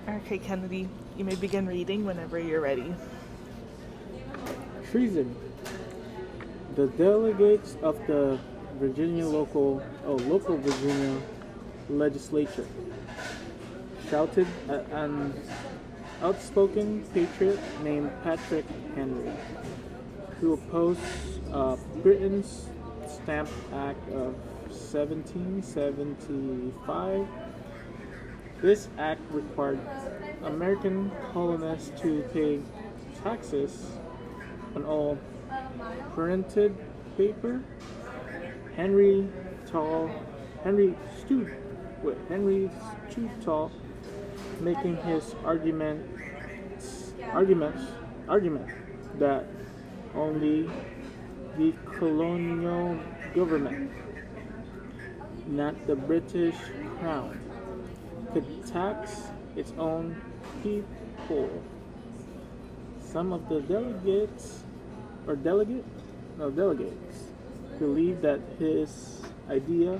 Okay, Kennedy, you may begin reading whenever you're ready. Treason. The delegates of the local Virginia legislature shouted at an outspoken patriot named Patrick Henry, who opposed Britain's Stamp Act of 1775. This act required American colonists to pay taxes on all printed paper. Henry Tall, Henry stood, Henry stood tall, making his argument that only the colonial government, not the British Crown, could tax its own people. Some of the delegates believed that his idea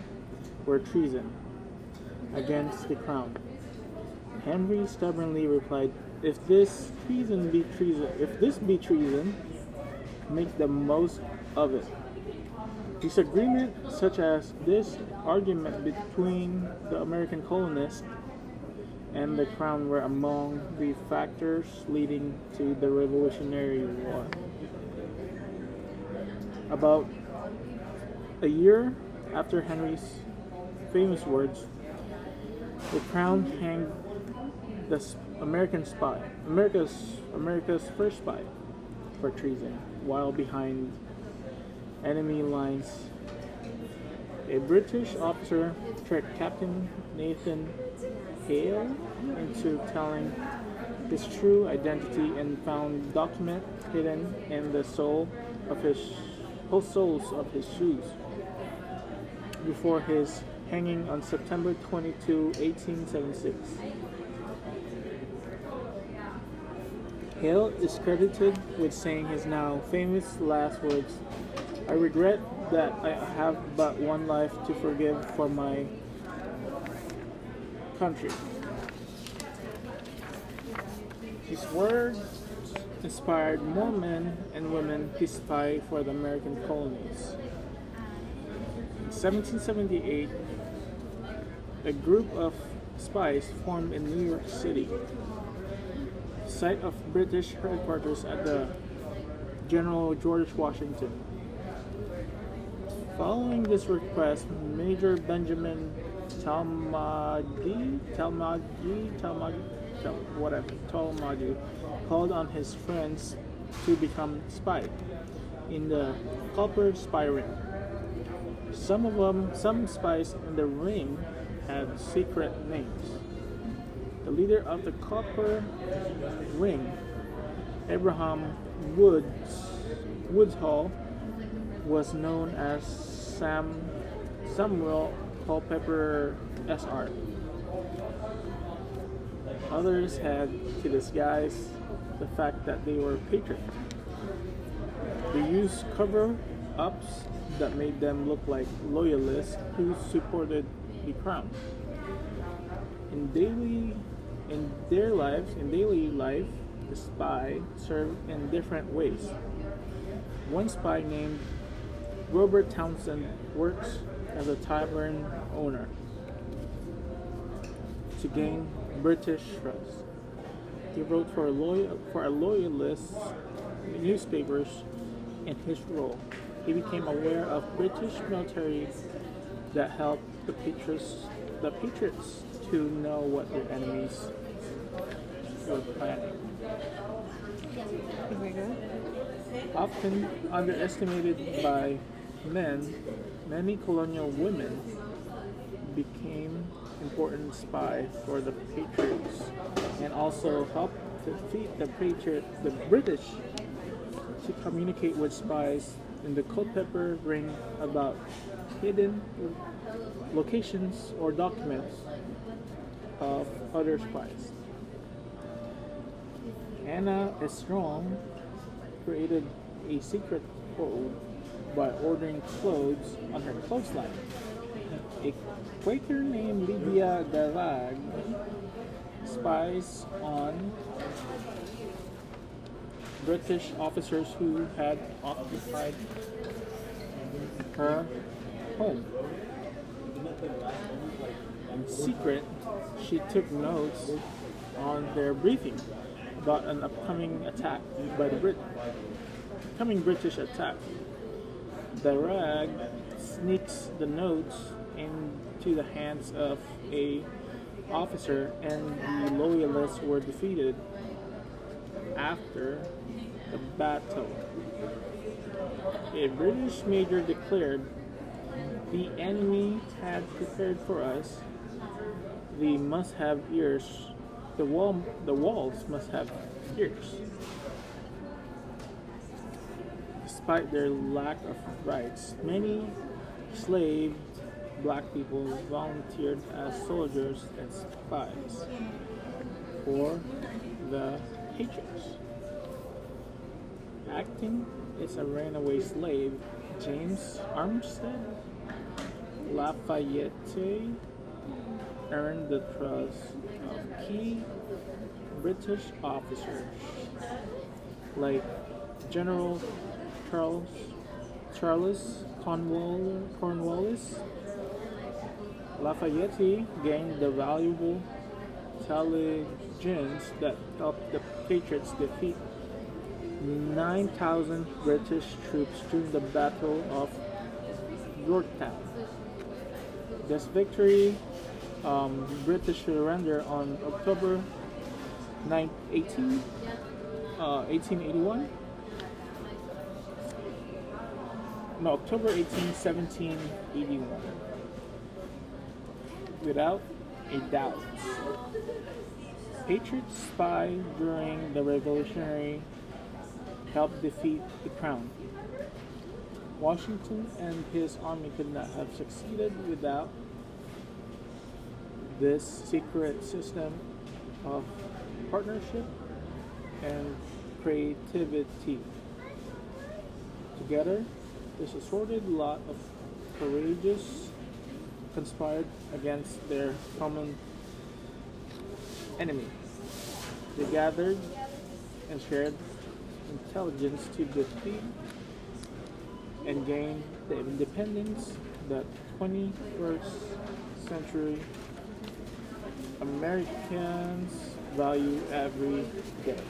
were treason against the crown. Henry stubbornly replied, if this be treason, make the most of it. Disagreement such as this argument between the American colonists and the crown were among the factors leading to the Revolutionary War. About a year after Henry's famous words, the crown hanged the America's first spy for treason, while behind enemy lines. A British officer tricked Captain Nathan Hale into telling his true identity and found document hidden in the soles of his shoes before his hanging on September 22, 1876. Hale is credited with saying his now famous last words, I regret that I have but one life to forgive for my country. His words inspired more men and women to spy for the American colonies. In 1778, a group of spies formed in New York City, site of British headquarters at the General George Washington. Following this request, Major Benjamin Talmadge called on his friends to become spies in the Copper Spy Ring. Some spies in the ring had secret names. The leader of the Copper Ring, Abraham Woodhull, was known as Samuel Culpeper Sr. Others had to disguise the fact that they were patriots. They used cover-ups that made them look like loyalists who supported the crown. In daily life, the spy served in different ways. One spy named Robert Townsend works as a tavern owner to gain British trust. He wrote for a loyalist newspapers. In his role, he became aware of British military that helped the patriots to know what their enemies were planning. Very good. Often underestimated by men, many colonial women became important spies for the Patriots and also helped defeat the British to communicate with spies in the Culpeper Ring about hidden locations or documents of other spies. Anna Strong created a secret code by ordering clothes on her clothesline. A Quaker named Lydia Galag spies on British officers who had occupied her home. In secret, she took notes on their briefing about an upcoming attack by the coming British attack. The rag sneaks the notes into the hands of a officer, and the loyalists were defeated after the battle. A British major declared, "The enemy had prepared for us. They must have ears. The walls must have ears." Despite their lack of rights, many enslaved black people volunteered as soldiers and spies for the Patriots. Acting as a runaway slave, James Armstead Lafayette earned the trust of key British officers like General Charles Cornwallis. Lafayette gained the valuable intelligence that helped the Patriots defeat 9,000 British troops during the Battle of Yorktown. This victory, British surrender on October 9, 1881. No, October 18, 1781. Without a doubt. Patriots spy during the Revolutionary helped defeat the Crown. Washington and his army could not have succeeded without this secret system of partnership and creativity. Together, this assorted lot of courageous conspired against their common enemy. They gathered and shared intelligence to defeat and gain the independence that 21st century Americans value every day.